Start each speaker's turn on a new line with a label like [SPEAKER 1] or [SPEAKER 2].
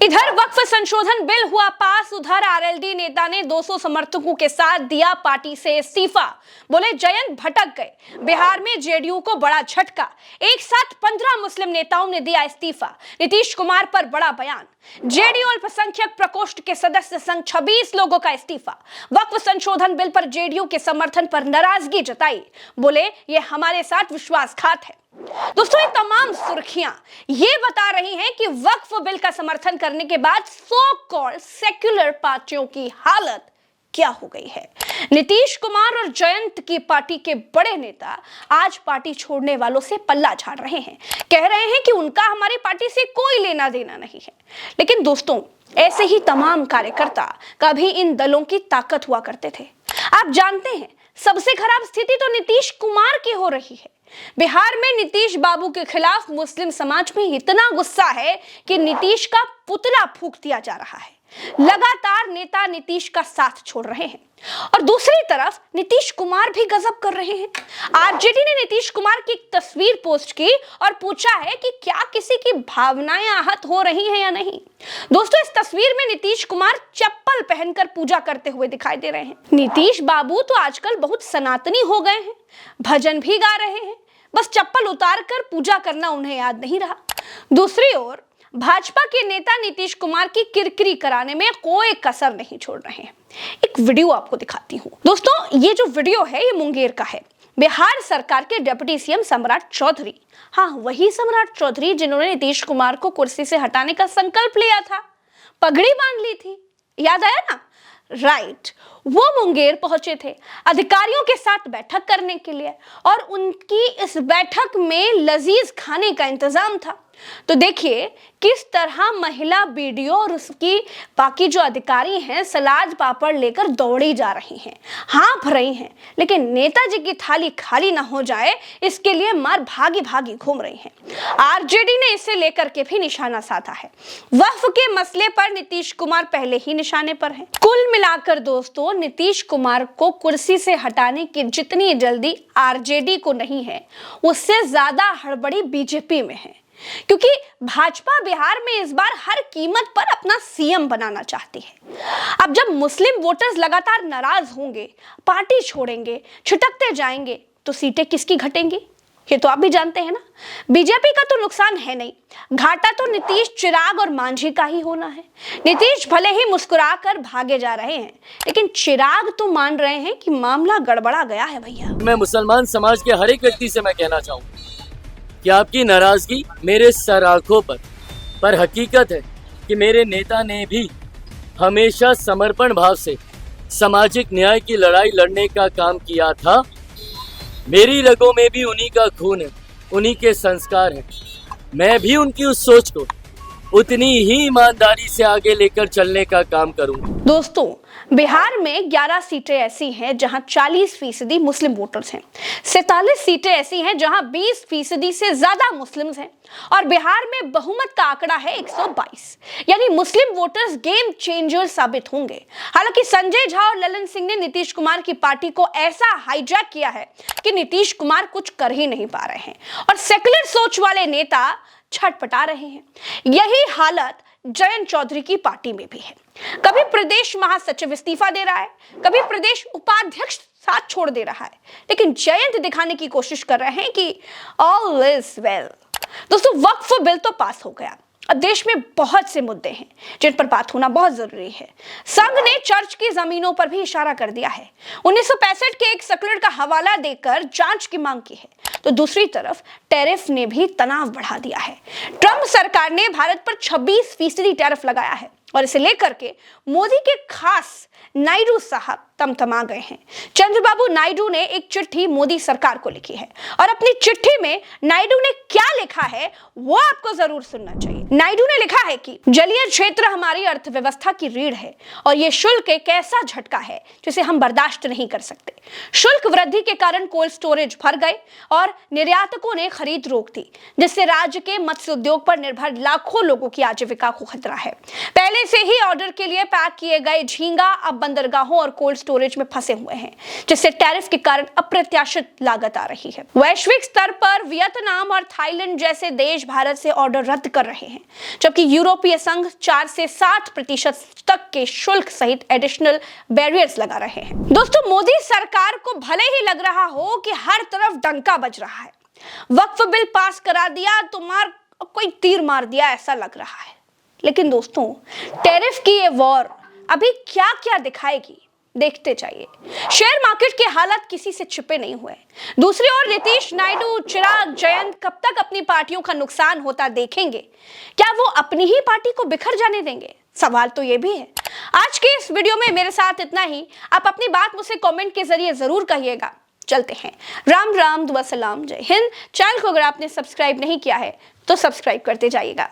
[SPEAKER 1] इधर वक्फ संशोधन बिल हुआ पास, उधर आरएलडी नेता ने 200 समर्थकों के साथ दिया पार्टी से इस्तीफा। बोले जयंत भटक गए। बिहार में जेडीयू को बड़ा झटका, एक साथ 15 मुस्लिम नेताओं ने दिया इस्तीफा। नीतीश कुमार पर बड़ा बयान। जेडीयू अल्पसंख्यक प्रकोष्ठ के सदस्य संग 26 लोगों का इस्तीफा। वक्फ संशोधन बिल पर जेडीयू के समर्थन पर नाराजगी जताई। बोले ये हमारे साथ विश्वासघात है। दोस्तों, ये तमाम सुर्खियां ये बता रही हैं कि वक्फ बिल का समर्थन करने के बाद सो कॉल्ड सेक्युलर पार्टियों की हालत क्या हो गई है। नीतीश कुमार और जयंत की पार्टी के बड़े नेता आज पार्टी छोड़ने वालों से पल्ला झाड़ रहे हैं। कह रहे हैं कि उनका हमारी पार्टी से कोई लेना देना नहीं है। लेकिन दोस्तों, ऐसे ही तमाम कार्यकर्ता कभी इन दलों की ताकत हुआ करते थे। आप जानते हैं, सबसे खराब स्थिति तो नीतीश कुमार की हो रही है। बिहार में नीतीश बाबू के खिलाफ मुस्लिम समाज में इतना गुस्सा है कि नीतीश का पुतला फूंक दिया जा रहा है। लगातार नेता नीतीश का साथ छोड़ रहे हैं और दूसरी तरफ नीतीश कुमार भी गजब कर रहे हैं। आरजेडी ने नीतीश कुमार की एक तस्वीर पोस्ट की और पूछा है कि क्या किसी की भावनाएं आहत हो रही हैं या नहीं। दोस्तों, इस तस्वीर में नीतीश कुमार चप्पल पहनकर पूजा करते हुए दिखाई दे रहे हैं। नीतीश बाबू तो आजकल बहुत सनातनी हो गए हैं, भजन भी गा रहे हैं, बस चप्पल उतार कर पूजा करना उन्हें याद नहीं रहा। दूसरी ओर भाजपा के नेता नीतीश कुमार की किरकिरी कराने में कोई कसर नहीं छोड़ रहे हैं। एक वीडियो आपको दिखाती हूँ। दोस्तों, ये जो वीडियो है ये मुंगेर का है। बिहार सरकार के डिप्टी सीएम सम्राट चौधरी, हाँ वही सम्राट चौधरी जिन्होंने नीतीश कुमार को कुर्सी से हटाने का संकल्प लिया था, पगड़ी बांध ली थी, याद आया ना? राइट, वो मुंगेर पहुंचे थे अधिकारियों के साथ बैठक करने के लिए और उनकी इस बैठक में लजीज खाने का इंतजाम था। तो देखिए किस तरह महिला बीडीओ और उसकी बाकी जो अधिकारी हैं सलाद पापड़ लेकर दौड़ी जा रही हैं, हाँफ रही हैं, लेकिन नेताजी की थाली खाली ना हो जाए इसके लिए मार भागी भागी घूम रही हैं। आरजेडी ने इसे लेकर के भी निशाना साधा है। वक्फ के मसले पर नीतीश कुमार पहले ही निशाने पर हैं। कुल मिलाकर दोस्तों, नीतीश कुमार को कुर्सी से हटाने की जितनी जल्दी आरजेडी को नहीं है, उससे ज्यादा हड़बड़ी बीजेपी में है, क्योंकि भाजपा बिहार में इस बार हर कीमत पर अपना सीएम बनाना चाहती है। अब जब मुस्लिम वोटर्स लगातार नाराज होंगे, पार्टी छोड़ेंगे, छिटकते जाएंगे, तो सीटें किसकी घटेंगी ये तो आप भी जानते हैं ना। बीजेपी का तो नुकसान है नहीं, घाटा तो नीतीश, चिराग और मांझी का ही होना है। नीतीश भले ही मुस्कुरा कर भागे जा रहे हैं, लेकिन चिराग तो मान रहे हैं कि मामला गड़बड़ा गया है। भैया,
[SPEAKER 2] मैं मुसलमान समाज के हर एक व्यक्ति से मैं कहना चाहूँगा कि आपकी नाराजगी मेरे सर आंखों पर हकीकत है कि मेरे नेता ने भी हमेशा समर्पण भाव से सामाजिक न्याय की लड़ाई लड़ने का काम किया था। मेरी रगों में भी उन्हीं का खून है, उन्हीं के संस्कार हैं। मैं भी उनकी उस सोच को उतनी ही ईमानदारी से आगे लेकर चलने का काम करूंगा।
[SPEAKER 1] दोस्तों, बिहार में 11 सीटें ऐसी हैं जहां 40% मुस्लिम वोटर्स हैं, 47 सीटें ऐसी हैं जहां 20% से ज्यादा मुस्लिम्स हैं और बिहार में बहुमत का आंकड़ा है 122। यानी मुस्लिम वोटर्स गेम चेंजर साबित होंगे। हालांकि संजय झा और ललन सिंह ने नीतीश कुमार की पार्टी को ऐसा हाईजैक किया है कि नीतीश कुमार कुछ कर ही नहीं पा रहे हैं और सेक्युलर सोच वाले नेता छटपटा रहे हैं। यही हालत जयंत चौधरी की पार्टी में भी है। कभी प्रदेश महासचिव इस्तीफा दे रहा है, कभी प्रदेश उपाध्यक्ष साथ छोड़ दे रहा है, लेकिन जयंत दिखाने की कोशिश कर रहे हैं कि ऑल इज वेल। दोस्तों, वक्फ बिल तो पास हो गया। अब देश में बहुत से मुद्दे हैं जिन पर बात होना बहुत जरूरी है। संघ ने चर्च की जमीनों पर भी इशारा कर दिया है। 1965 के एक सर्कुलर का हवाला देकर जांच की मांग की है। तो दूसरी तरफ टैरिफ ने भी तनाव बढ़ा दिया है। ट्रंप सरकार ने भारत पर 26% टैरिफ लगाया है और इसे लेकर के मोदी के खास नायडू साहब तमतमा गए हैं। चंद्रबाबू नायडू ने एक चिट्ठी मोदी सरकार को लिखी है और अपनी चिट्ठी में नायडू ने क्या लिखा है वो आपको जरूर सुनना चाहिए। नायडू ने लिखा है कि जलीय क्षेत्र हमारी अर्थव्यवस्था की रीढ़ है और ये शुल्क एक ऐसा झटका है जिसे हम बर्दाश्त नहीं कर सकते। शुल्क वृद्धि के कारण कोल्ड स्टोरेज भर गए और निर्यातकों ने खरीद रोक दी, जिससे राज्य के मत्स्य उद्योग पर निर्भर लाखों लोगों की आजीविका को खतरा है। पहले पहले से ही ऑर्डर के लिए पैक किए गए झींगा अब बंदरगाहों और कोल्ड स्टोरेज में फंसे हुए हैं, जिससे टैरिफ के कारण अप्रत्याशित लागत आ रही है। वैश्विक स्तर पर वियतनाम और थाईलैंड जैसे देश भारत से ऑर्डर रद्द कर रहे हैं, जबकि यूरोपीय संघ 4 से 7% तक के शुल्क सहित एडिशनल बैरियर्स लगा रहे हैं। दोस्तों, मोदी सरकार को भले ही लग रहा हो कि हर तरफ डंका बज रहा है, वक्फ बिल पास करा दिया तो कोई तीर मार दिया ऐसा लग रहा है, लेकिन दोस्तों टैरिफ की ये वॉर अभी क्या क्या दिखाएगी, देखते जाइए। शेयर मार्केट की हालत किसी से छिपे नहीं हुए। दूसरी ओर नीतीश नायडू, चिराग, जयंत कब तक अपनी पार्टियों का नुकसान होता देखेंगे? क्या वो अपनी ही पार्टी को बिखर जाने देंगे? सवाल तो ये भी है। आज के इस वीडियो में मेरे साथ इतना ही। आप अपनी बात मुझसे कमेंट के जरिए जरूर कहिएगा। चलते हैं। राम राम, दुआ सलाम, जय हिंद। चैनल को अगर आपने सब्सक्राइब नहीं किया है तो सब्सक्राइब करते जाइएगा।